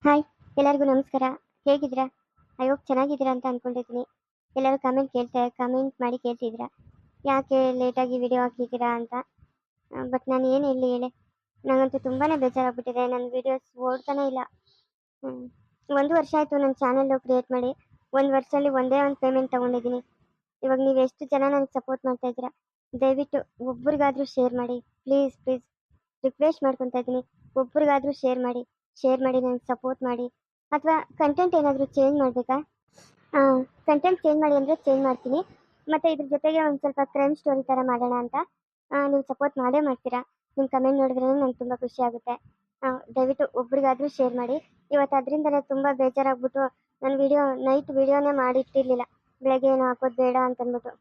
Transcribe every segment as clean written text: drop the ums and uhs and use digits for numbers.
Hi, ಎಲ್ಲರಿಗೂ ನಮಸ್ಕಾರ. ಹೇಗಿದ್ದೀರಾ? ಐ ಹೋಪ್ ಚೆನ್ನಾಗಿದ್ದೀರಾ ಅಂತ ಅಂದ್ಕೊಂಡಿದ್ದೀನಿ. ಎಲ್ಲರೂ ಕಮೆಂಟ್ ಮಾಡಿ ಕೇಳ್ತಿದ್ದೀರಾ, ಯಾಕೆ ಲೇಟಾಗಿ ವಿಡಿಯೋ ಹಾಕಿದ್ದೀರಾ ಅಂತ. ಬಟ್ ನಾನು ಏನು ಹೇಳಿ ನನಗಂತೂ ತುಂಬಾ ಬೇಜಾರಾಗ್ಬಿಟ್ಟಿದೆ. ನನ್ನ ವೀಡಿಯೋಸ್ ಓಡ್ತಾನೆ ಇಲ್ಲ. 1 ವರ್ಷ ಆಯಿತು ನನ್ನ ಚಾನಲ್ಲು ಕ್ರಿಯೇಟ್ ಮಾಡಿ. 1 ವರ್ಷದಲ್ಲಿ ಒಂದೇ ಒಂದು ಪೇಮೆಂಟ್ ತೊಗೊಂಡಿದ್ದೀನಿ. ಇವಾಗ ನೀವು ಎಷ್ಟು ಜನ ನನಗೆ ಸಪೋರ್ಟ್ ಮಾಡ್ತಾ ಇದ್ದೀರಾ, ದಯವಿಟ್ಟು ಒಬ್ರಿಗಾದರೂ ಶೇರ್ ಮಾಡಿ. ಪ್ಲೀಸ್ ಪ್ಲೀಸ್ ರಿಕ್ವೆಸ್ಟ್ ಮಾಡ್ಕೊತಾ ಇದ್ದೀನಿ, ಒಬ್ರಿಗಾದರೂ ಶೇರ್ ಮಾಡಿ ನನಗೆ ಸಪೋರ್ಟ್ ಮಾಡಿ. ಅಥವಾ ಕಂಟೆಂಟ್ ಏನಾದರೂ ಚೇಂಜ್ ಮಾಡಬೇಕಾ? ಕಂಟೆಂಟ್ ಚೇಂಜ್ ಮಾಡಿ ಅಂದರೆ ಚೇಂಜ್ ಮಾಡ್ತೀನಿ. ಮತ್ತು ಇದ್ರ ಜೊತೆಗೆ ಒಂದು ಸ್ವಲ್ಪ ಕ್ರೈಮ್ ಸ್ಟೋರಿ ಥರ ಮಾಡೋಣ ಅಂತ. ನೀವು ಸಪೋರ್ಟ್ ಮಾಡೇ ಮಾಡ್ತೀರಾ. ನಿಮ್ಮ ಕಮೆಂಟ್ ನೋಡಿದ್ರೇ ನಂಗೆ ತುಂಬ ಖುಷಿ ಆಗುತ್ತೆ. ದಯವಿಟ್ಟು ಒಬ್ರಿಗಾದರೂ ಶೇರ್ ಮಾಡಿ. ಇವತ್ತು ಅದರಿಂದಲೇ ತುಂಬ ಬೇಜಾರಾಗ್ಬಿಟ್ಟು ನಾನು ನೈಟ್ ವೀಡಿಯೋನೇ ಮಾಡಿಟ್ಟಿರಲಿಲ್ಲ, ಬೆಳಗ್ಗೆ ಏನು ಹಾಕೋದು ಬೇಡ ಅಂತಂದ್ಬಿಟ್ಟು.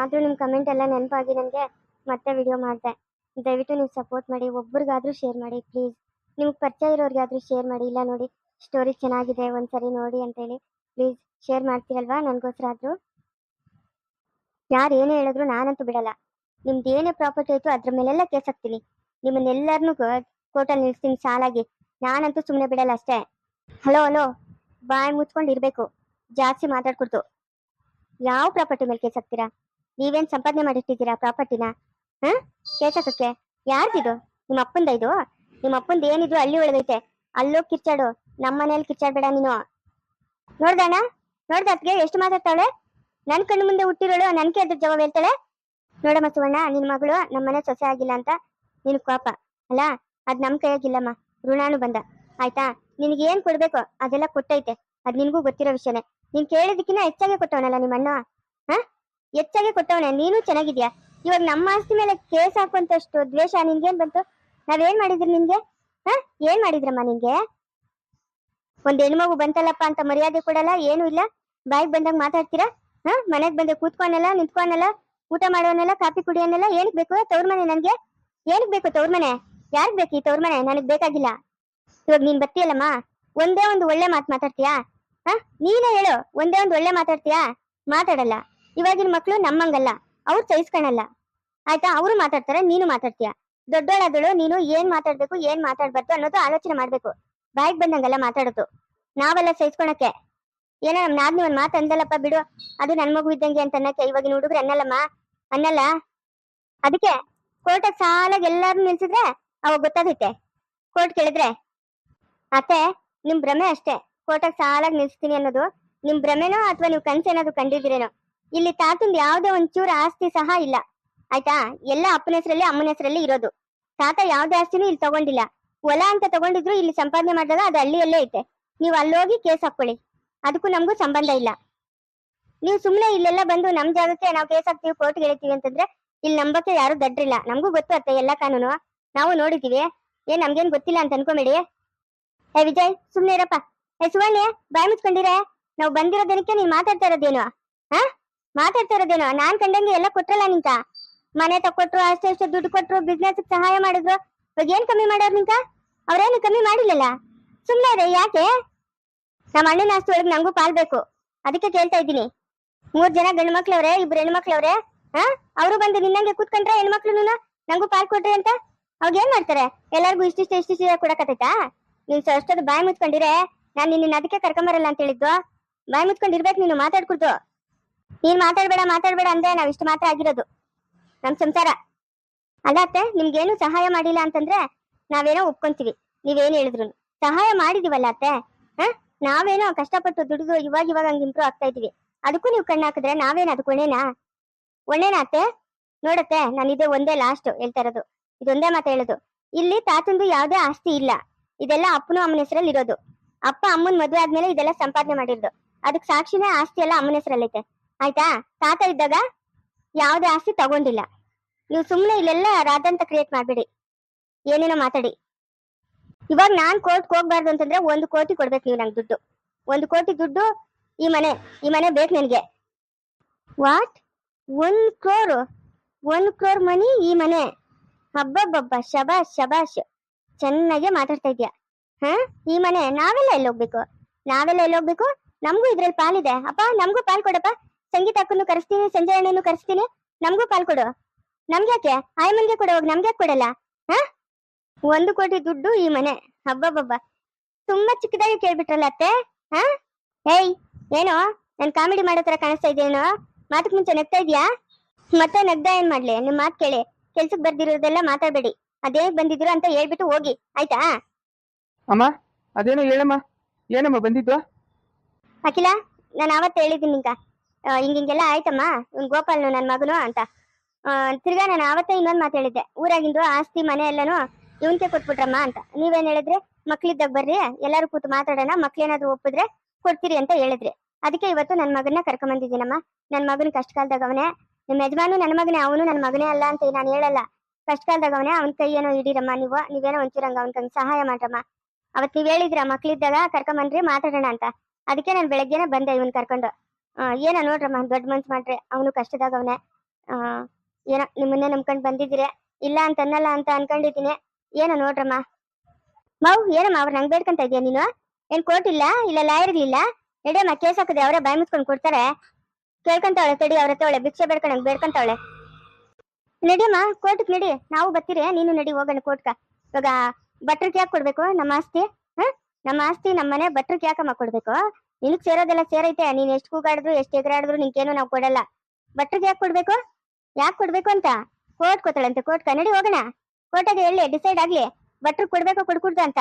ಆದರೂ ನಿಮ್ಮ ಕಮೆಂಟ್ ಎಲ್ಲ ನೆನಪಾಗಿ ನನಗೆ ಮತ್ತೆ ವಿಡಿಯೋ ಮಾಡಿದೆ. ದಯವಿಟ್ಟು ನೀವು ಸಪೋರ್ಟ್ ಮಾಡಿ, ಒಬ್ರಿಗಾದರೂ ಶೇರ್ ಮಾಡಿ ಪ್ಲೀಸ್. ನಿಮ್ಗೆ ಪರಿಚಯ ಇರೋರಿಗಾದರೂ ಶೇರ್ ಮಾಡಿ. ಇಲ್ಲ ನೋಡಿ, ಸ್ಟೋರಿ ಚೆನ್ನಾಗಿದೆ, ಒಂದ್ಸರಿ ನೋಡಿ ಅಂತೇಳಿ ಪ್ಲೀಸ್ ಶೇರ್ ಮಾಡ್ತೀರಲ್ವಾ ನನಗೋಸ್ಕರ ಆದರೂ. ಯಾರು ಏನೇ ಹೇಳಿದ್ರು ನಾನಂತೂ ಬಿಡಲ್ಲ. ನಿಮ್ದು ಏನೇ ಪ್ರಾಪರ್ಟಿ ಆಯಿತು ಅದ್ರ ಮೇಲೆಲ್ಲ ಕೇಸ್ ಹಾಕ್ತೀನಿ. ನಿಮ್ಮನ್ನೆಲ್ಲರನ್ನೂ ಕೋರ್ಟಲ್ಲಿ ನಿಲ್ಲಿಸ್ತೀನಿ ಸಾಲಾಗಿ. ನಾನಂತೂ ಸುಮ್ಮನೆ ಬಿಡಲ್ಲ ಅಷ್ಟೇ. ಹಲೋ, ಬಾಯಿ ಮುಚ್ಕೊಂಡು ಇರಬೇಕು, ಜಾಸ್ತಿ ಮಾತಾಡ್ಕೊಡ್ತು. ಯಾವ ಪ್ರಾಪರ್ಟಿ ಮೇಲೆ ಕೇಸ್ ಹಾಕ್ತೀರಾ? ನೀವೇನು ಸಂಪಾದನೆ ಮಾಡಿಟ್ಟಿದ್ದೀರಾ ಪ್ರಾಪರ್ಟಿನ? ಕೇಸ್ ಹಾಕಕ್ಕೆ ಯಾರ್ದಿದು? ನಿಮ್ಮ ಅಪ್ಪಂದ ಇದು? ನಿಮ್ಮ ಅಪ್ಪಂದು ಏನಿದ್ರು ಹಳ್ಳಿ ಒಳಗೈತೆ, ಅಲ್ಲೋಗಿ ಕಿರ್ಚಾಡು. ನಮ್ಮ ಮನೇಲಿ ಕಿರ್ಚಾಡ್ಬೇಡ ನೀನು. ನೋಡ್ದಣ್ಣ, ನೋಡ್ದತ್ಗೆ ಎಷ್ಟು ಮಾತಾಡ್ತಾವಳೆ. ನನ್ನ ಕಣ್ಣು ಮುಂದೆ ಹುಟ್ಟಿರೋಳು ನನಗೆ ಅದ್ರ ಜವಾಬ್ ಹೇಳ್ತಾಳೆ. ನೋಡಮ್ಮ ಸುವರ್ಣ, ನಿನ್ನ ಮಗಳು ನಮ್ಮ ಮನೆ ಸೊಸೆ ಆಗಿಲ್ಲ ಅಂತ ನಿನ್ ಕೋಪ ಅಲ್ಲ, ಅದು ನಮ್ಮ ಕೈಯಾಗಿಲ್ಲಮ್ಮ. ಋಣಾನು ಬಂದ ಆಯ್ತಾ. ನಿನಗೇನು ಕೊಡ್ಬೇಕು ಅದೆಲ್ಲ ಕೊಟ್ಟೈತೆ, ಅದು ನಿನಗೂ ಗೊತ್ತಿರೋ ವಿಷಯನೇ. ನೀನು ಕೇಳಿದಕ್ಕಿಂತ ಹೆಚ್ಚಾಗೆ ಕೊಟ್ಟವನಲ್ಲ ನಿಮ್ಮ ಅಣ್ಣ. ಹೆಚ್ಚಾಗೆ ಕೊಟ್ಟವನೆ. ನೀನು ಚೆನ್ನಾಗಿದ್ಯಾ. ಇವಾಗ ನಮ್ಮ ಆಸ್ತಿ ಮೇಲೆ ಕೇಸ್ ಹಾಕುವಂತಷ್ಟು ದ್ವೇಷ ನಿನ್ಗೇನ್ ಬಂತು? ನಾವೇನ್ ಮಾಡಿದ್ರಿ ನಿನ್ಗೆ? ಏನ್ ಮಾಡಿದ್ರಮ್ಮ ನಿನ್ಗೆ? ಒಂದ್ ಹೆಣ್ಮಗು ಬಂತಲ್ಲಪ್ಪ ಅಂತ ಮರ್ಯಾದೆ ಕೊಡಲ್ಲ, ಏನು ಇಲ್ಲ. ಬಾಯಿಗೆ ಬಂದಾಗ ಮಾತಾಡ್ತೀರಾ? ಮನೆಗ್ ಬಂದೆ ಕೂತ್ಕೊನಲ್ಲ, ನಿಂತ್ಕೊನಲ್ಲ, ಊಟ ಮಾಡೋನಲ್ಲ, ಕಾಫಿ ಕುಡಿಯೋನಲ್ಲ. ಏನಕ್ ಬೇಕು ತವ್ರ ಮನೆ? ನನ್ಗೆ ಏನಕ್ ಬೇಕು ತವ್ರ ಮನೆ? ಯಾರಿಗ್ ಬೇಕು ಈ ತವ್ರ ಮನೆ? ನನಗ್ ಬೇಕಾಗಿಲ್ಲ. ಇವಾಗ ನೀನ್ ಬತ್ತೀಯಲ್ಲಮ್ಮ, ಒಂದೇ ಒಂದು ಒಳ್ಳೆ ಮಾತು ಮಾತಾಡ್ತೀಯಾ? ನೀನೇ ಹೇಳು, ಒಂದೇ ಒಂದು ಒಳ್ಳೆ ಮಾತಾಡ್ತೀಯಾ? ಮಾತಾಡಲ್ಲ. ಇವಾಗಿನ ಮಕ್ಳು ನಮ್ಮಂಗಲ್ಲ, ಅವ್ರು ಸಹಿಸ್ಕೊಳಲ್ಲ ಆಯ್ತಾ. ಅವರು ಮಾತಾಡ್ತಾರೆ, ನೀನು ಮಾತಾಡ್ತೀಯ. ದೊಡ್ಡೋಳಾದಳು ನೀನು. ಏನ್ ಮಾತಾಡ್ಬೇಕು ಏನ್ ಮಾತಾಡ್ಬಾರ್ದು ಅನ್ನೋದು ಆಲೋಚನೆ ಮಾಡ್ಬೇಕು. ಬಾಯಿಗೆ ಬಂದಂಗೆಲ್ಲ ಮಾತಾಡೋದು ನಾವೆಲ್ಲ ಸಹಿಸ್ಕೊಳಕ್ಕೆ. ಏನೋ ನಾದ್ನಿ ಒಂದ್ ಮಾತು ಅಂದಲ್ಲಪ್ಪ ಬಿಡು, ಅದು ನನ್ ಮಗು ಇದ್ದಂಗೆ ಅಂತ ಅನ್ನಕ್ಕೆ ಇವಾಗಿನ ಹುಡುಗ್ರು ಅನ್ನಲ್ಲ. ಅದಕ್ಕೆ ಕೋರ್ಟಾಗ ಸಾಲಾಗಿ ಎಲ್ಲಾರು ನಿಲ್ಸಿದ್ರೆ ಅವಾಗ ಗೊತ್ತಾಗೈತೆ. ಕೋರ್ಟ್ ಕೇಳಿದ್ರೆ ಅತ್ತೆ ನಿಮ್ ಭ್ರಮೆ ಅಷ್ಟೇ. ಕೋರ್ಟಾಗ ಸಾಲಾಗಿ ನಿಲ್ಸ್ತೀನಿ ಅನ್ನೋದು ನಿಮ್ ಭ್ರಮೆನೋ ಅಥವಾ ನೀವು ಕನ್ಸೇನಾದ್ರು ಕಂಡಿದ್ದೀರೇನೋ. ಇಲ್ಲಿ ತಾತಂದ್ ಯಾವ್ದೇ ಒಂಚೂರು ಆಸ್ತಿ ಸಹ ಇಲ್ಲ ಆಯ್ತಾ. ಎಲ್ಲ ಅಪ್ಪನ ಹೆಸರಲ್ಲಿ ಅಮ್ಮನ ಹೆಸರಲ್ಲಿ ಇರೋದು. ತಾತ ಯಾವ್ದೇ ಆಸ್ತಿನೂ ಇಲ್ಲಿ ತಗೊಂಡಿಲ್ಲ. ಹೊಲ ಅಂತ ತಗೊಂಡಿದ್ರು ಇಲ್ಲಿ ಸಂಪಾದನೆ ಮಾಡಿದಾಗ ಅದು ಹಳ್ಳಿಯಲ್ಲೇ ಐತೆ. ನೀವು ಅಲ್ಲೋಗಿ ಕೇಸ್ ಹಾಕೊಳ್ಳಿ, ಅದಕ್ಕೂ ನಮಗೂ ಸಂಬಂಧ ಇಲ್ಲ. ನೀವು ಸುಮ್ಮನೆ ಇಲ್ಲೆಲ್ಲ ಬಂದು ನಮ್ ಜಾಗಕ್ಕೆ ನಾವು ಕೇಸ್ ಹಾಕ್ತೀವಿ, ಕೋರ್ಟ್ಗೆ ಹೇಳ್ತೀವಿ ಅಂತಂದ್ರೆ ಇಲ್ಲಿ ನಂಬಕ್ಕೆ ಯಾರು ದಡ್ರಿಲ್ಲ. ನಮಗೂ ಗೊತ್ತು ಅತ್ತೆ ಎಲ್ಲ ಕಾನೂನು, ನಾವು ನೋಡಿದೀವಿ. ನಮ್ಗೇನ್ ಗೊತ್ತಿಲ್ಲ ಅಂತ ಅನ್ಕೊಂಬೇಡಿ. ವಿಜಯ್ ಸುಮ್ನೆ ಇರಪ್ಪ. ಸುವರ್ಣೆ ಬಾಯ್ ಮುಚ್ಕೊಂಡಿರ. ನಾವು ಬಂದಿರೋದಕ್ಕೆ ನೀನ್ ಮಾತಾಡ್ತಾ ಇರೋದೇನು? ಮಾತಾಡ್ತಾ ಇರೋದೇನು? ನಾನ್ ಕಂಡಂಗೆ ಎಲ್ಲ ಕೊಟ್ರಲ್ಲ ನಿಂತ. ಮನೆ ತಕೊಟ್ರು, ಅಷ್ಟೇ ದುಡ್ಡು ಕೊಟ್ರು, ಬಿಸ್ನೆಸ್ ಸಹಾಯ ಮಾಡಿದ್ರು. ಇವಾಗ ಏನ್ ಕಮ್ಮಿ ಮಾಡೋರು ನಿಂತ? ಅವ್ರೇನು ಕಮ್ಮಿ ಮಾಡಿಲ್ಲಲ್ಲ. ಸುಮ್ನೆ ಇದೆ ಯಾಕೆ? ನಮ್ಮ ಅಣ್ಣನ ಆಸ್ತಿ ಒಳಗೆ ನಂಗೂ ಪಾಲ್ಬೇಕು, ಅದಕ್ಕೆ ಕೇಳ್ತಾ ಇದ್ದೀನಿ. 3 ಜನ ಗಂಡು ಮಕ್ಳವ್ರೆ, 2 ಹೆಣ್ಮಕ್ಳವ್ರೆ. ಅವರು ಬಂದು ನಿನ್ನಂಗೆ ಕೂತ್ಕೊಂಡ್ರೆ ಹೆಣ್ಮಕ್ಳು ನಂಗೂ ಪಾಲ್ ಕೊಟ್ರಿ ಅಂತ ಅವಾಗ ಏನ್ ಮಾಡ್ತಾರೆ? ಎಲ್ಲರಿಗೂ ಇಷ್ಟಿಷ್ಟ ಕೊಡಕತ್ತೈತಾ? ನೀನ್ ಅಷ್ಟೊಂದು ಬಾಯಿ ಮುಚ್ಕೊಂಡಿರೆ. ನಾನು ನಿನ್ನ ಅದಕ್ಕೆ ಕರ್ಕೊಂಬರಲ್ಲ ಅಂತ ಹೇಳಿದ್ದು. ಬಾಯಿ ಮುಚ್ಕೊಂಡಿರ್ಬೇಕು ನೀನು, ಮಾತಾಡ್ಕೊಡ್ತು. ನೀನ್ ಮಾತಾಡ್ಬೇಡ ಅಂದ್ರೆ ನಾವ್ ಇಷ್ಟು ಮಾತ್ರ ಆಗಿರೋದು ನಮ್ ಸಂಸಾರ. ಅಲ್ಲ ಅತ್ತೆ, ನಿಮ್ಗೇನು ಸಹಾಯ ಮಾಡಿಲ್ಲ ಅಂತಂದ್ರೆ ನಾವೇನೋ ಒಪ್ಕೊಂತೀವಿ. ನೀವೇನು ಹೇಳಿದ್ರು ಸಹಾಯ ಮಾಡಿದೀವಲ್ಲ ಅತ್ತೆ. ನಾವೇನೋ ಕಷ್ಟಪಟ್ಟು ದುಡಿದು ಇವಾಗ ಹಂಗೆ ಇಂಪ್ರೂವ್ ಆಗ್ತಾ ಇದೀವಿ. ಅದಕ್ಕೂ ನೀವು ಕಣ್ಣು ಹಾಕಿದ್ರೆ ನಾವೇನು ಅದಕ್ಕೆ ಒಳ್ಳೇನಾ ಅತ್ತೆ? ನೋಡತ್ತೆ, ನಾನು ಇದೇ ಒಂದೇ ಲಾಸ್ಟ್ ಹೇಳ್ತಾ ಇರೋದು. ಇದೊಂದೇ ಮಾತು ಹೇಳೋದು. ಇಲ್ಲಿ ತಾತಂದು ಯಾವ್ದೇ ಆಸ್ತಿ ಇಲ್ಲ. ಇದೆಲ್ಲ ಅಪ್ಪನ ಅಮ್ಮನ ಹೆಸರಲ್ಲಿ ಇರೋದು. ಅಪ್ಪ ಅಮ್ಮನ ಮದುವೆ ಆದ್ಮೇಲೆ ಇದೆಲ್ಲ ಸಂಪಾದನೆ ಮಾಡಿರೋದು. ಅದಕ್ಕೆ ಸಾಕ್ಷಿನೇ ಆಸ್ತಿ ಎಲ್ಲ ಅಮ್ಮನ ಹೆಸರಲ್ಲೈತೆ ಆಯ್ತಾ. ತಾತ ಇದ್ದಾಗ ಯಾವ್ದೇ ಆಸ್ತಿ ತಗೊಂಡಿಲ್ಲ. ನೀವು ಸುಮ್ಮನೆ ಇಲ್ಲೆಲ್ಲ ರಾದಂತ ಕ್ರಿಯೇಟ್ ಮಾಡ್ಬೇಡಿ, ಏನೇನೋ ಮಾತಾಡಿ. ಇವಾಗ ನಾನ್ ಕೋರ್ಟ್ಗೆ ಹೋಗ್ಬಾರ್ದು ಅಂತಂದ್ರೆ 1 ಕೋಟಿ ಕೊಡ್ಬೇಕು ನೀವು ನಂಗೆ ದುಡ್ಡು. 1 ಕೋಟಿ ದುಡ್ಡು ಈ ಮನೆ ಬೇಕು ನನಗೆ. ವಾಟ್? 1 ಕ್ರೋರ್? 1 ಕ್ರೋರ್ ಮನಿ ಈ ಮನೆ? ಹಬ್ಬಬ್ಬಬ್ಬ, ಶಬಾಷ್. ಚೆನ್ನಾಗೆ ಮಾತಾಡ್ತಾ ಇದ್ಯಾ. ಈ ಮನೆ ನಾವೆಲ್ಲ ಎಲ್ಲಿ ಹೋಗ್ಬೇಕು? ನಮಗೂ ಇದ್ರಲ್ಲಿ ಪಾಲಿದೆ ಅಪ್ಪ. ನಮಗೂ ಪಾಲ್ ಕೊಡಪ್ಪ. ಸಂಗೀತ ಅಕ್ಕನ್ನು ಕರೆಸ್ತೀನಿ, ಸಂಜಯ್ ಅಣ್ಣನ್ನು ಕರೆಸ್ತೀನಿ. ನಮಗೂ ಪಾಲ್ ಕೊಡು. ನಮ್ಗ್ಯಾಕೆ? ಆಯಮ್ಮನ್ಗೆ ಕೊಡೋವಾಗ ನಮ್ಗ್ಯಾಕೆ ಕೊಡಲ್ಲ? 1 ಕೋಟಿ ದುಡ್ಡು ಈ ಮನೆ. ಹಬ್ಬಬ್ಬಬ್ಬ, ತುಂಬಾ ಚಿಕ್ಕದಾಗಿ ಕೇಳ್ಬಿಟ್ರಲ್ಲ ಅತ್ತೆ. ಹಾ ಏಯ್, ಏನೋ ನನ್ ಕಾಮಿಡಿ ಮಾಡೋ ತರ ಕಾಣಿಸ್ತಾ ಇದೆಯೇನೋ? ಮಾತಕ್ ಮುಂಚೆ ನಗ್ತಾ ಇದ್ಯಾ? ಮತ್ತೆ ನಗ್ದ ಏನ್ ಮಾಡ್ಲಿ? ನಿಮ್ ಮಾತ್ ಕೇಳಿ. ಕೆಲ್ಸಕ್ ಬರ್ದಿರೋದೆಲ್ಲ ಮಾತಾಡ್ಬೇಡಿ. ಅದೇಗ್ ಬಂದಿದ್ರು ಅಂತ ಹೇಳ್ಬಿಟ್ಟು ಹೋಗಿ, ಆಯ್ತಾ? ಅಮ್ಮ, ಅದೇನೋ ಹೇಳಮ್ಮ. ಏನಮ್ಮ ಬಂದಿದ್ದು? ಅಖಿಲ, ನಾನು ಆವತ್ತು ಹೇಳಿದ್ದೀನಿ ನಿಂಗ, ಹಿಂಗೆಲ್ಲ ಆಯ್ತಮ್ಮ, ಇವ್ನ್ ಗೋಪಾಲ್ನು ನನ್ನ ಮಗನು ಅಂತ. ತಿರ್ಗಾ ನಾನು ಆವತ್ತೇ ಇನ್ನೊಂದು ಮಾತು ಹೇಳಿದ್ದೆ, ಊರಾಗಿಂದು ಆಸ್ತಿ ಮನೆ ಎಲ್ಲಾನು ಇವನ್ಗೆ ಕೊಟ್ಬಿಟ್ರಮ್ಮ ಅಂತ. ನೀವೇನ್ ಹೇಳಿದ್ರಿ? ಮಕ್ಳಿದ್ದಾಗ ಬರ್ರಿ, ಎಲ್ಲಾರು ಕೂತು ಮಾತಾಡೋಣ, ಮಕ್ಳೇನಾದ್ರು ಒಪ್ಪಿದ್ರೆ ಕೊಡ್ತೀರಿ ಅಂತ ಹೇಳಿದ್ರಿ. ಅದಕ್ಕೆ ಇವತ್ತು ನನ್ನ ಮಗನ್ನ ಕರ್ಕೊಂಬಂದಿದ್ದೀನಮ್ಮ. ನನ್ನ ಮಗನ ಕಷ್ಟ ಕಾಲದಾಗ ಅವನೇ, ನಿಮ್ಮ ಯಜಮಾನು ನನ್ನ ಮಗನೇ, ಅವನು ನನ್ನ ಮಗನೇ ಅಲ್ಲ ಅಂತ ನಾನು ಹೇಳಲ್ಲ. ಕಷ್ಟ ಕಾಲದಾಗ ಅವನೇ, ಅವನ ಕೈ ಏನೋ ಹಿಡೀರಮ್ಮ, ನೀವೇನೋ ಒಂಚೂರಂಗ ಅವನ್ಕಂಗ್ ಸಹಾಯ ಮಾಡ್ರಮ್ಮ. ಅವತ್ ನೀವ್ ಹೇಳಿದ್ರ ಮಕ್ಳಿದ್ದಾಗ ಕರ್ಕೊಂಬಂದ್ರಿ ಮಾತಾಡೋಣ ಅಂತ. ಅದಕ್ಕೆ ನಾನು ಬೆಳಗ್ಗೆನೆ ಬಂದೆ ಇವನ್ ಕರ್ಕೊಂಡು. ಏನೋ ನೋಡ್ರಮ್ಮ, ದೊಡ್ಡ ಮನ್ಸ್ ಮಾಡ್ರಿ, ಅವನು ಕಷ್ಟದಾಗ ಅವನೇ. ಏನೋ ನಿಮ್ಮನ್ನೇ ನಂಬ್ಕೊಂಡ್ ಬಂದಿದ್ದೀರಿ, ಇಲ್ಲ ಅಂತ ಅನ್ನಲ್ಲ ಅಂತ ಅನ್ಕೊಂಡಿದ್ದೀನಿ. ಏನೋ ನೋಡ್ರಮ್ಮ. ಮಾವು, ಏನಮ್ಮ ಅವ್ರು ನಂಗೆ ಬೇಡ್ಕೊಂತ ಇದೀಯ ನೀನು? ಏನ್ ಕೋರ್ಟ್ ಇಲ್ಲ, ಇಲ್ಲ ಲಾಯರ್ ಇಲ್ಲ? ನಡಿಯಮ್ಮ, ಕೇಸ್ ಹಾಕದೆ ಅವರೇ ಬಾಯಿ ಮುಚ್ಕೊಂಡು ಕೊಡ್ತಾರೆ. ಕೇಳ್ಕೊಂತವಳೆ ತಡಿ, ಅವ್ರ ಹತ್ತವಳೆ ಭಿಕ್ಷೆ ಬೇಡ್ಕೊಂಡಂಗ್ ಬೇಡ್ಕೊಂತವಳೆ. ನಡಿಯಮ್ಮ, ಕೋರ್ಟ್ಗೆ ನಡಿ, ನಾವು ಬರ್ತೀರಿ, ನೀನು ನಡಿ, ಹೋಗೋಣ ಕೋರ್ಟ್ಗ. ಇವಾಗ ಭಟ್ರಿಗೆ ಯಾಕೆ ಕೊಡ್ಬೇಕು ನಮ್ಮ ಆಸ್ತಿ? ನಮ್ಮ ಆಸ್ತಿ ನಮ್ಮ ಮನೆ ಭಟ್ರಿಗೆ ಯಾಕಮ್ಮ ಕೊಡ್ಬೇಕು? ನಿನಗ್ ಸೇರೋದೆಲ್ಲ ಸೇರೈತೆ, ನೀನ್ ಎಷ್ಟು ಕೂಗಾಡಿದ್ರು ಎಷ್ಟು ಎಗರಾಡಿದ್ರು ನಿನ್ಗೇನು ನಾವು ಕೊಡಲ್ಲ. ಭಟ್ರಿಗೆ ಯಾಕೆ ಕೊಡ್ಬೇಕು? ಯಾಕೆ ಕೊಡ್ಬೇಕು ಅಂತ ಕೋರ್ಟ್ ಕೊತ್ತಾಳಂತೆ. ಕೋರ್ಟ್ಗ ನಡಿ, ಹೋಗೋಣ. ಕೋರ್ಟಾಗೆ ಹೇಳಿ ಡಿಸೈಡ್ ಆಗ್ಲಿ, ಭಟ್ರಿಗೆ ಕೊಡ್ಬೇಕು ಕೊಡ್ಕೂಡ್ದು ಅಂತ.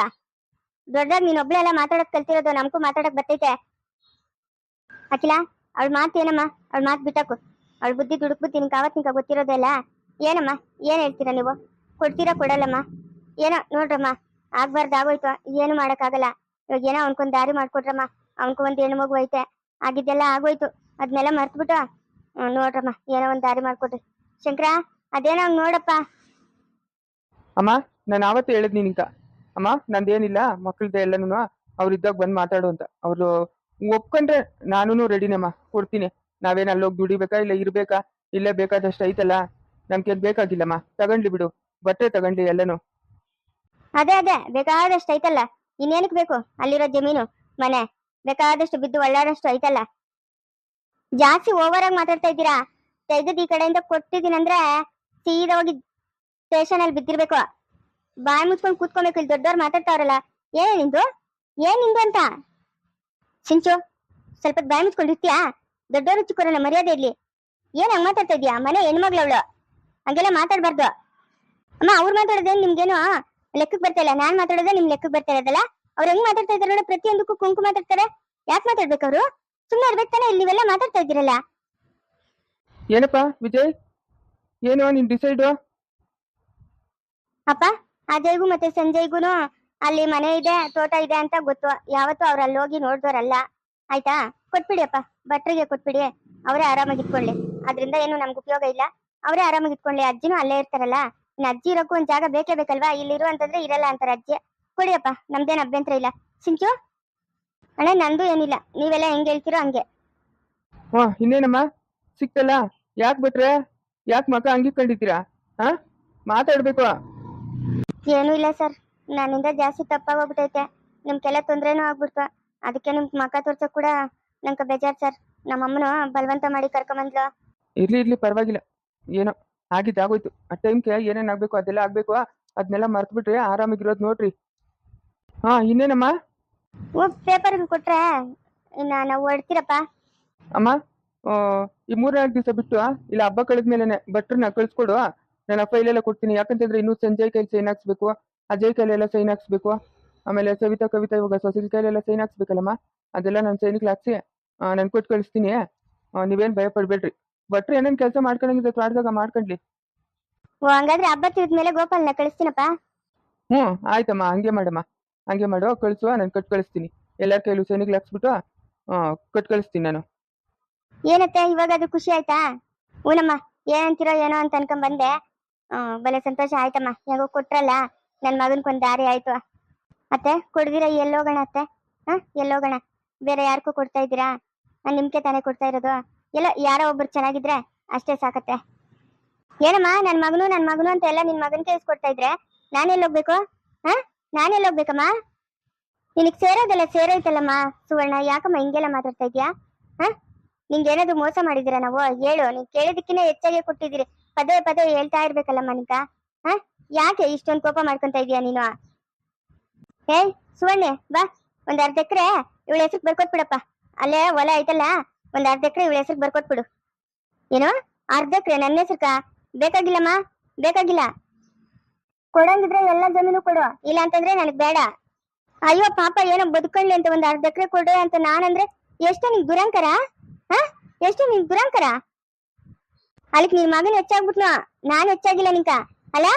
ದೊಡ್ಡದಾಗಿ ನೀನ್ ಒಬ್ಳೆ ಎಲ್ಲ ಮಾತಾಡಕ್ ಕಲ್ತಿರೋದು, ನಮ್ಗೂ ಮಾತಾಡಕ್ ಬರ್ತೈತೆ. ಅಖಿಲ, ಅವಳ ಮಾತು ಏನಮ್ಮ? ಅವಳ ಮಾತು ಬಿಟ್ಟಾಕು. ಅವಳ ಬುದ್ಧಿ ದುಡುಕ್ ಬುದ್ಧಿ ನಿನ್ಗೆ ಆವತ್ ನಿಂಕ ಗೊತ್ತಿರೋದೆಲ್ಲ. ಏನಮ್ಮ, ಏನ್ ಹೇಳ್ತೀರಾ ನೀವು? ಕೊಡ್ತೀರಾ ಕೊಡಲ್ಲಮ್ಮ? ಏನೋ ನೋಡ್ರಮ್ಮ, ಆಗ್ಬಾರ್ದು ಆಗೋಯ್ತು, ಏನು ಮಾಡಕ್ಕಾಗಲ್ಲ. ಇವಾಗ ಏನೋ ಅವನ್ಕೊಂದ್ ದಾರಿ ಮಾಡ್ಕೊಡ್ರಮ್ಮ. ಅವನ್ಕು ಒಂದ್ ಹೆಣ್ಣು ಮಗು ಐತೆ, ಆಗಿದ್ದೆಲ್ಲ ಆಗೋಯ್ತು, ಅದನ್ನೆಲ್ಲ ಮರ್ತ್ಬಿಟ್ಟು ನೋಡ್ರಮ್ಮ, ಏನೋ ಒಂದ್ ದಾರಿ ಮಾಡ್ಕೊಡ್ರಿ. ಶಂಕರ, ಅದೇನೋ ಹಂಗ್ ನೋಡಪ್ಪ. ಅಮ್ಮ, ನಾನು ಆವತ್ತೇ ಹೇಳಿದ್ನಿ ನಿಂಕ, ಅಮ್ಮ ನಂದೇನಿಲ್ಲ, ಮಕ್ಳದ್ದೆ ಎಲ್ಲನೂ ಅವ್ರಿದ್ದಾಗ ಬಂದು ಮಾತಾಡು ಅಂತ. ಅವರು ಒಪ್ಕೊಂಡ್ರೆ ನಾನು ರೆಡಿನಮ್ಮ, ಕೊಡ್ತೀನಿ. ನಾವೇನು ಅಲ್ಲೋಗಿ ದುಡಿಬೇಕಾ, ಇಲ್ಲ ಇರ್ಬೇಕಾ? ಇಲ್ಲೇ ಬೇಕಾದಷ್ಟು ಐತಲ್ಲ, ನಮ್ಗೇನು ಬೇಕಾಗಿಲ್ಲಮ್ಮ. ತಗೊಂಡ್ಲಿ ಬಿಡು, ಬಟ್ಟೆ ತಗೊಂಡ್ಲಿ ಎಲ್ಲನೂ. ಅದೇ ಬೇಕಾದಷ್ಟು ಐತಲ್ಲ, ಇನ್ನೇನಕ್ ಬೇಕು? ಅಲ್ಲಿರೋ ಜಮೀನು ಮನೆ ಬೇಕಾದಷ್ಟು ಬಿದ್ದು ಒಳ್ಳಾಡಷ್ಟು ಐತಲ್ಲ. ಜಾಸ್ತಿ ಓವರ್ ಆಗಿ ಮಾತಾಡ್ತಾ ಇದ್ದೀರಾ. ತೆಗೆದು ಈ ಕಡೆಯಿಂದ ಕೊಟ್ಟಿದ್ದೀನಂದ್ರೆ ಸೀದಾ ಹೋಗಿ ಸ್ಟೇಷನ್ ಅಲ್ಲಿ ಬಿದ್ದಿರ್ಬೇಕು. ಬಾಯಿ ಮುಚ್ಕೊಂಡು ಕೂತ್ಕೊಬೇಕು. ಇಲ್ಲಿ ದೊಡ್ಡವ್ರು ಮಾತಾಡ್ತಾವ್ರಲ್ಲ, ಏನ್ ನಿಂದು ಅಂತ. ಸಿಂಚು, ಸ್ವಲ್ಪ ಬಾಯಿ ಮುಚ್ಕೊಂಡಿರ್ತೀಯಾ? ದೊಡ್ಡವರು ಚಿಕ್ಕವರನ್ನ ಮರ್ಯಾದೆ ಇರ್ಲಿ. ಏನ್ ಹಂಗ್ ಮಾತಾಡ್ತಾ ಇದೀಯಾ? ಮನೆ ಹೆಣ್ಮಗ್ಳವಳು, ಹಂಗೆಲ್ಲ ಮಾತಾಡ್ಬಾರ್ದು. ಅಮ್ಮ, ಅವ್ರು ಮಾತಾಡೋದೇನ್ ನಿಮ್ಗೇನು ಲೆಕ್ಕಕ್ಕೆ ಬರ್ತಾ ಇಲ್ಲ, ನಾನ್ ಮಾತಾಡೋದೇ ನಿಮ್ ಲೆಕ್ಕಕ್ಕೆ ಬರ್ತಾ ಇರೋದಲ್ಲ. ಅವ್ರು ಹೆಂಗ್ ಮಾತಾಡ್ತಾ ಇದಾರೆ ನೋಡಿ, ಪ್ರತಿಯೊಂದಕ್ಕೂ ಕುಂಕು ಮಾತಾಡ್ತಾರೆ. ಯಾಕೆ ಮಾತಾಡ್ಬೇಕು ಅವರು? ಸುಮ್ಮನೆ ಇರ್ಬೇಕು ತಾನೆ. ಇಲ್ಲಿ ನೀವೆಲ್ಲ ಮಾತಾಡ್ತಾ ಇದ್ದೀರಲ್ಲ. ಏನಪ್ಪ ವಿಜಯ್, ಏನು ನಿನ್ ಡಿಸೈಡು? ಅಪ್ಪ, ಅಜಯ್ಗೂ ಮತ್ತೆ ಸಂಜಯ್ಗೂನು ಅಲ್ಲಿ ಮನೆ ಇದೆ, ತೋಟ ಇದೆ ಅಂತ ಗೊತ್ತು. ಯಾವತ್ತೂ ಅವ್ರು ಅಲ್ಲಿ ಹೋಗಿ ನೋಡ್ದವ್ರಲ್ಲ, ಆಯ್ತಾ? ಕೊಟ್ಬಿಡಿ ಅಪ್ಪ, ಭಟ್ರಿಗೆ ಕೊಟ್ಬಿಡಿ, ಅವರೇ ಆರಾಮಾಗಿ ಇಟ್ಕೊಳ್ಳಿ. ಅದ್ರಿಂದ ಏನು ನಮ್ಗೆ ಉಪಯೋಗ ಇಲ್ಲ, ಅವರೇ ಆರಾಮಾಗಿ ಇಟ್ಕೊಳ್ಳಿ. ಅಜ್ಜಿನೂ ಅಲ್ಲೇ ಇರ್ತಾರಲ್ಲ, ಇನ್ನು ಅಜ್ಜಿ ಇರೋಕ್ಕೂ ಒಂದ್ ಜಾಗ ಬೇಕೇ ಬೇಕಲ್ವಾ? ಇಲ್ಲಿರು ಅಂತಂದ್ರೆ ಇರಲ್ಲ ಅಂತಾರೆ ಅಜ್ಜಿ. ಕೊಡಿಯಪ್ಪ, ನಮ್ದೇನ್ ಅಭ್ಯಂತರ ಇಲ್ಲ. ಸಿಂಚು ಅಣ್ಣ, ನಂದು ಏನಿಲ್ಲ, ನೀವೆಲ್ಲ ಹೆಂಗ್ ಹೇಳ್ತೀರೋ ಹಂಗೆ. ಇನ್ನೇನಮ್ಮ, ಸಿಕ್ತಲ್ಲ. ಯಾಕೆ ಬಿಟ್ರೆ? ಯಾಕೆ ಮಕ್ಕ ಹಂಗಿಕೊಂಡಿದ್ದೀರಾ? ಮಾತಾಡ್ಬೇಕು. ಏನೂ ಇಲ್ಲ ಸರ್, ನನ್ನಿಂದ ಜಾಸ್ತಿ ತಪ್ಪಾಗೋಗ್ಬಿಟ್ಟೈತೆ. ನಿಮ್ಗೆಲ್ಲ ತೊಂದ್ರೆನೂ ಆಗ್ಬಿಡ್ತು. ಅದಕ್ಕೆ ನಿಮ್ ಮಕ್ಕ ತೋರ್ಸಕ್ ಕೂಡ ನಂಗೆ ಬೇಜಾರ್ ಸರ್. ನಮ್ಮಮ್ಮನು ಬಲವಂತ ಮಾಡಿ ಕರ್ಕೊಂಬಂದ್ಲು. ಇರ್ಲಿ ಪರವಾಗಿಲ್ಲ, ಏನೋ ಆಗಿದ್ದಾಗೋಯ್ತು. ಆ ಟೈಮ್ಗೆ ಏನೇನ್ ಆಗ್ಬೇಕು ಅದೆಲ್ಲ ಆಗ್ಬೇಕು. ಅದನ್ನೆಲ್ಲ ಮರ್ತ್ ಬಿಟ್ರೆ ಆರಾಮಾಗಿರೋದು ನೋಡ್ರಿ. ಇನ್ನೇನಮ್ಮ? ಪೇಪರ್ ಕೊಟ್ರೆ ನಾವು ಹೊಡ್ತೀರಪ್ಪ. ಅಮ್ಮ, ಈ 3-4 ದಿವಸ ಬಿಟ್ಟು ಇಲ್ಲ ಹಬ್ಬ ಕಳೆದ್ಮೇಲೆ ಭಟ್ರನ್ನ ಕಳಿಸ್ಕೊಡು. ನಾನು ಆ ಫೈಲೆಲ್ಲ ಕೊಡ್ತೀನಿ. ಯಾಕಂತಂದ್ರೆ ಇನ್ನೂ ಸಂಜಯ್ ಕೈಲಿ ಸೈನ್ ಹಾಕ್ಸ್ಬೇಕು, ಅಜಯ್ ಕೈಲೆಲ್ಲ ಸೈನ್ ಹಾಕ್ಸ್ಬೇಕು, ಆಮೇಲೆ ಕವಿತಾ ಇವಾಗ ಸೊಸೈಟಿ ಕೈಲೆಲ್ಲ ಸೈನ್ ಹಾಕ್ಸ್ಬೇಕಲ್ಲಮ್ಮ. ಅದೆಲ್ಲ ನಾನು ಸೈನಿಗೆ ಹಾಕ್ಸಿ ನಾನು ಕೊಟ್ಟು ಕಳಿಸ್ತೀನಿ. ನೀವೇನು ಭಯ ಪಡ್ಬೇಡ್ರಿ. ಭಟ್ರು ಏನೇನು ಕೆಲಸ ಮಾಡ್ಕೊಂಡಂಗಿದ್ರೆ ತ್ವಾಟದಾಗ ಮಾಡ್ಕೊಂಡ್ಲಿ. ಹಂಗಾದ್ರೆ ಹಬ್ಬ ತಿರ್ದ್ಮೇಲೆ ಗೋಪಾಲ್ನ ಕಳಿಸ್ತೀನಪ್ಪ. ಆಯ್ತಮ್ಮ, ಹಂಗೆ ಮಾಡಮ್ಮ, ಹಂಗೆ ಮಾಡು, ಕಳಿಸುವ. ನಾನು ಕಟ್ ಕಳಿಸ್ತೀನಿ. ಎಲ್ಲರ ಕೈಲೂ ಸೈನಿಗೆ ಹಾಕ್ಸ್ಬಿಟ್ಟು ಕಟ್ ಕಳಿಸ್ತೀನಿ ನಾನು. ಏನತ್ತೆ, ಇವಾಗ ಅದು ಖುಷಿ ಆಯ್ತಾ? ಹೂನಮ್ಮ, ಏನಂತೀರೋ ಏನೋ ಅಂತ ಅನ್ಕೊಂಡ್ ಬಂದೆ. ಬಲೆ ಸಂತೋಷ ಆಯ್ತಮ್ಮ, ಯಾಗೋ ಕೊಟ್ರಲ್ಲ, ನನ್ ಮಗನ್ಕೊಂದ್ ದಾರಿ ಆಯ್ತು. ಅತ್ತೆ, ಕೊಡ್ದಿರ ಎಲ್ಲೋಗೋಣ ಅತ್ತೆ? ಎಲ್ಲೋಗೋಣ? ಬೇರೆ ಯಾರಿಗೂ ಕೊಡ್ತಾ ಇದ್ದೀರಾ? ನಿಮ್ಗೆ ತಾನೇ ಕೊಡ್ತಾ ಇರೋದು. ಎಲ್ಲ ಯಾರೋ ಒಬ್ರು ಚೆನ್ನಾಗಿದ್ರೆ ಅಷ್ಟೇ ಸಾಕತ್ತೆ. ಏನಮ್ಮ, ನನ್ ಮಗನು ಅಂತ ಎಲ್ಲ ನಿನ್ ಮಗನ್ ಕೇಳಿಸ್ಕೊಡ್ತಾ ಇದ್ರೆ ನಾನೆಲ್ಲೋಗ್ಬೇಕು? ನಾನೆಲ್ಲೋಗ್ಬೇಕಮ್ಮ? ನಿನಗ್ ಸೇರೋದೆಲ್ಲ ಸೇರೈತಲ್ಲಮ್ಮ ಸುವರ್ಣ. ಯಾಕಮ್ಮ ಹಿಂಗೆಲ್ಲ ಮಾತಾಡ್ತಾ ಇದ್ಯಾ? ನಿಂಗೇನಾದ್ರು ಮೋಸ ಮಾಡಿದಿರ ನಾವು? ಹೇಳು. ನೀನ್ ಕೇಳಿದಕ್ಕಿಂತ ಹೆಚ್ಚಾಗೆ ಕೊಟ್ಟಿದ್ದೀರಿ. ಪದೇ ಹೇಳ್ತಾ ಇರ್ಬೇಕಲ್ಲಮ್ಮ ನಿಂಕ. ಯಾಕೆ ಇಷ್ಟೊಂದು ಕೋಪ ಮಾಡ್ಕೊಂತ ಇದೀಯ ನೀನು? ಸುವರ್ಣೆ ಬಾ, ಒಂದ್ ಅರ್ಧ ಎಕರೆ ಇವಳ ಹೆಸರು ಬರ್ಕೊಟ್ಬಿಡಪ್ಪ. ಅಲ್ಲೇ ಹೊಲ ಐತಲ್ಲ, ಒಂದ್ ಅರ್ಧ ಎಕರೆ ಇವಳ ಹೆಸರು ಬರ್ಕೊಟ್ಬಿಡು. ಏನೋ ಅರ್ಧ ಎಕರೆ ನನ್ನ ಹೆಸರ್ಕ? ಬೇಕಾಗಿಲ್ಲಮ್ಮ, ಬೇಕಾಗಿಲ್ಲ. ಕೊಡಂಗಿದ್ರೆ ಎಲ್ಲ ಜಮೀನು ಕೊಡು, ಇಲ್ಲ ಅಂತಂದ್ರೆ ನನಗ್ ಬೇಡ. ಅಯ್ಯೋ ಪಾಪ, ಏನೋ ಬದುಕೊಳ್ಳಿ ಅಂತ ಒಂದ್ ಅರ್ಧ ಎಕರೆ ಕೊಡು ಅಂತ ನಾನಂದ್ರೆ ಎಷ್ಟು ನಿನ್ ದುರಂಕರ? ಹಾ, ಎಷ್ಟು ನಿನ್ ದುರಂಕರ? ಅಲ್ಲಿಕ್ ನಿನ್ ಮಗನ್ ಹೆಚ್ಚಾಗ್ಬಿಟ್ನು, ನಾನ್ ಹೆಚ್ಚಾಗಿಲ್ಲ ನಿಂಕ. ಅಲ್ಲ,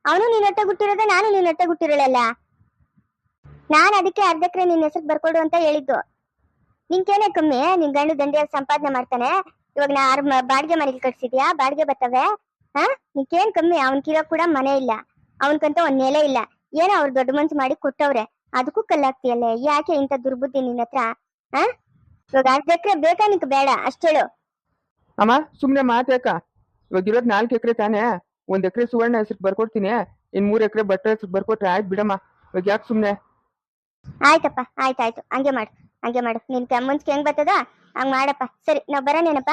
ಅವನು ನೀನ್ ಹೊಟ್ಟೆ ಗುಟ್ಟಿರೋದೆ, ನಾನು ನೀನ್ ಹೊಟ್ಟೆ ಗುಟ್ಟಿರೋಳಲ್ಲ. ನಾನ್ ಅದಕ್ಕೆ ಅರ್ಧ ಎಕರೆ ನಿನ್ ಹೆಸರು ಬರ್ಕೊಡು ಅಂತ ಹೇಳಿದ್ದು. ನಿನ್ಕೇನೆ ಕಮ್ಮಿ? ನಿನ್ ಗಂಡು ದಂಡಿಯಾಗಿ ಸಂಪಾದನೆ ಮಾಡ್ತಾನೆ. ಇವಾಗ ನಾ ಬಾಡಿಗೆ ಮನೆಗೆ ಕಟ್ಸಿದ್ಯಾ, ಬಾಡಿಗೆ ಬರ್ತವೆ. ಹಾ, ನಿನ್ಕೇನ್ ಕಮ್ಮಿ? ಅವನ್ಕಿರೋ ಕೂಡ ಮನೆ ಇಲ್ಲ, ಅವನ್ಕಂತ ಒಂದ್ ನೆಲೆ ಇಲ್ಲ. ಏನೋ ಅವ್ರು ದೊಡ್ಡ ಮನ್ಸು ಮಾಡಿ ಕೊಟ್ಟವ್ರೆ, ಅದಕ್ಕೂ ಕಲ್ಲಾಗ್ತಿಯಲ್ಲೇ. ಯಾಕೆ ಇಂತ ದುರ್ಬುದ್ಧಿ ನಿನ್ನ ಹತ್ರ? ಹಾ, ಇವಾಗ ಅರ್ಧ ಎಕರೆ ಬೇಕಾ ನಿಂಕ ಬೇಡ ಅಷ್ಟೇಳು. ಅಮ್ಮ ಸುಮ್ನೆ ಮಾತಾಕ. ಇವಾಗ ಇರೋದ್ 4 ಎಕರೆ ತಾನೇ, 1 ಎಕರೆ ಸುವರ್ಣ ಹೆಸರು ಬರ್ಕೊಡ್ತೀನಿ, ಇನ್ 3 ಎಕರೆ ಭಟ್ರ ಹೆಸರು ಬರ್ಕೊಟ್ರೆ ಆಯ್ತು ಬಿಡಮ್ಮ. ಇವಾಗ ಯಾಕೆ ಸುಮ್ನೆ? ಆಯ್ತಪ್ಪ, ಆಯ್ತಾಯ್ತು, ಹಂಗೆ ಮಾಡು, ಹಂಗೆ ಮಾಡು. ನಿನ್ ಮುನ್ಸ್ಗೆ ಹೆಂಗ್ ಬರ್ತದ ಹಂಗ್ ಮಾಡಪ್ಪ. ಸರಿ, ನಾವ್ ಬರೋಣೇನಪ್ಪ?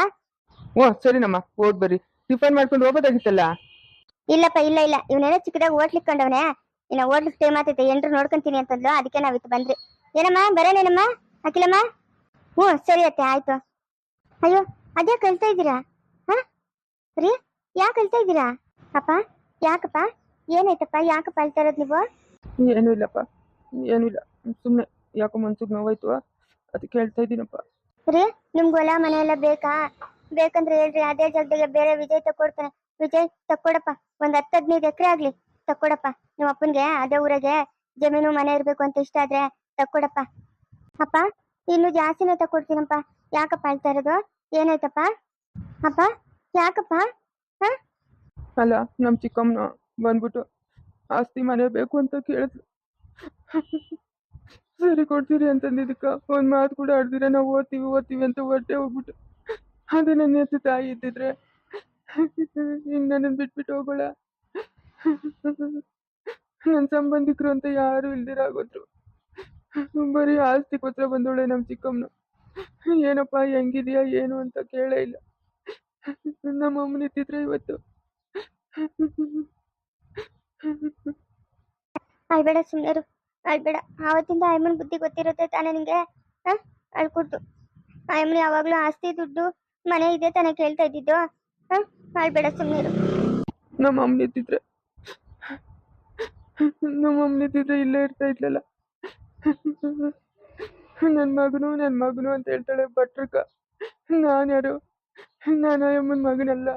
ಓ ಸರಿನಮ್ಮ, ಹೋಗ್ ಬರ್ರಿ. ಟಿಫನ್ ಮಾಡ್ಕೊಂಡು ಹೋಗೋದಾಗಿತ್ತಲ್ಲ. ಇಲ್ಲಪ್ಪ, ಇಲ್ಲ ಇಲ್ಲ, ಇವನೇನೋ ಚಿಕ್ಕದಾಗ ಹೋಟ್ಲಿಕ್ ಕೊಂಡವನೆ. ಇನ್ನ ಹೋಟ್ಲಿಕ್ ಟೈಮ್ ಆತೈತೆ, ಎಂಟ್ರು ನೋಡ್ಕೊಂತೀನಿ ಅಂತಂದ್ಲು, ಅದಕ್ಕೆ ನಾವಿತ್ತು ಬಂದ್ರಿ. ಏನಮ್ಮ, ಬರೋಣೇನಮ್ಮ ಅಖಿಲಮ್ಮ? ಹ್ಞೂ ಸರಿ ಅತ್ತೆ, ಆಯ್ತು. ಅಯ್ಯೋ, ಅದೇ ಕಳ್ತಾ ಇದ್ದೀರಾ? ಹಾ ರೀ, ಯಾಕೆ ಕಳ್ತಾ ಇದ್ದೀರಾ? ಅಪ್ಪ, ಯಾಕಪ್ಪ, ಏನಾಯ್ತಪ್ಪ? ಯಾಕಪ್ಪ ಅಳ್ತಾ ಇರೋದು ನೀವು? ಏನೂ ಇಲ್ಲಪ್ಪ, ಏನೂ ಇಲ್ಲ. ಸುಮ್ಮನೆ ಯಾಕೋ ಮನ್ಸಿಗೆ ನೋವಾಯ್ತು, ಅದಕ್ಕೆ ಹೇಳ್ತಾ ಇದ್ದೀನಪ್ಪ. ರೀ, ನಿಮ್ಗೆ ಹೊಲ ಮನೆ ಎಲ್ಲ ಬೇಕಾ? ಬೇಕಂದ್ರೆ ಹೇಳ್ರಿ, ಅದೇ ಜಾಗದಾಗ ಬೇರೆ ವಿಜಯ್ ತಕ್ಕೊಡ್ತಾನೆ. ವಿಜಯ್ ತಕ್ಕೊಡಪ್ಪ, ಒಂದ್ 10-15 ಎಕರೆ ಆಗ್ಲಿ ತಕ್ಕೊಡಪ್ಪ. ನಿಮ್ಮ ಅಪ್ಪನ್ಗೆ ಅದೇ ಊರಾಗೆ ಜಮೀನು ಮನೆ ಇರ್ಬೇಕು ಅಂತ ಇಷ್ಟ ಆದ್ರೆ ತಕ್ಕೊಡಪ್ಪ. ಅಪ್ಪ, ಇನ್ನು ಜಾಸ್ತಿನೇ ತಕ್ಕೊಡ್ತೀನಪ್ಪ. ಯಾಕಪ್ಪ ಅಳ್ತಾ ಇರೋದು? ಏನಾಯ್ತಪ್ಪ? ಅಪ್ಪ, ಯಾಕಪ್ಪ? ಹಾ, ಅಲ್ಲ, ನಮ್ಮ ಚಿಕ್ಕಮ್ಮನ ಬಂದ್ಬಿಟ್ಟು ಆಸ್ತಿ ಮನೆ ಬೇಕು ಅಂತ ಕೇಳಿದ್ಲು. ಸರಿ ಕೊಡ್ತೀರಿ ಅಂತಂದಿದ್ದಕ್ಕ ಒಂದ್ ಮಾತು ಕೂಡ ಆಡ್ದಿರ ನಾವು ಓದ್ತೀವಿ ಓದ್ತೀವಿ ಅಂತ ಹೊಟ್ಟೆ ಹೋಗ್ಬಿಟ್ಟು, ಅದು ನನ್ನ ಹೆತ್ತು ತಾಯಿ ಇದ್ದಿದ್ರೆ ಇನ್ನು ನನ್ನನ್ನು ಬಿಟ್ಬಿಟ್ಟು ಹೋಗೋಳ. ನನ್ನ ಸಂಬಂಧಿಕರು ಅಂತ ಯಾರು ಇಲ್ದಿರಾಗೋದ್ರು. ಬರೀ ಆಸ್ತಿಗೋಸ್ಕರ ಬಂದೋಳೆ ನಮ್ಮ ಚಿಕ್ಕಮ್ಮನು. ಏನಪ್ಪ ಹೆಂಗಿದ್ಯಾ ಏನು ಅಂತ ಕೇಳೇ ಇಲ್ಲ. ನಮ್ಮ ಅಮ್ಮನ ಇದ್ದಿದ್ರೆ ಇವತ್ತು. ಅಳ್ಬೇಡ, ಸುಮ್ಮನೆ ಅಳ್ಬೇಡ. ಆವತ್ತಿಂದ ಆಯಮ್ಮನ ಬುದ್ಧಿ ಗೊತ್ತಿರುತ್ತೆ ತಾನೇ ನಿಂಗೆ? ಹಾ, ಅಳ್ಕೊಟ್ಟು. ಆಯಮ್ಮನ ಯಾವಾಗ್ಲೂ ಆಸ್ತಿ ದುಡ್ಡು ಮನೆ ಇದೆ ತಾನೇ ಕೇಳ್ತಾ ಇದ್ದಿದ್ದು. ಹಾ, ಅಳ್ಬೇಡ, ಸುಮ್ಮನೆ. ನಮ್ಮ ಅಮ್ಮನ ಇದ್ದಿದ್ರೆ ಇಲ್ಲೇ ಇರ್ತಾ ಇದ್ಲಲ್ಲ. ನನ್ನ ಮಗನು ಅಂತ ಹೇಳ್ತಾಳೆ ಭಟ್ರಕ್ಕ. ನಾನ್ಯಾರು? ನಾನು ಅಮ್ಮನ ಮಗನಲ್ಲ.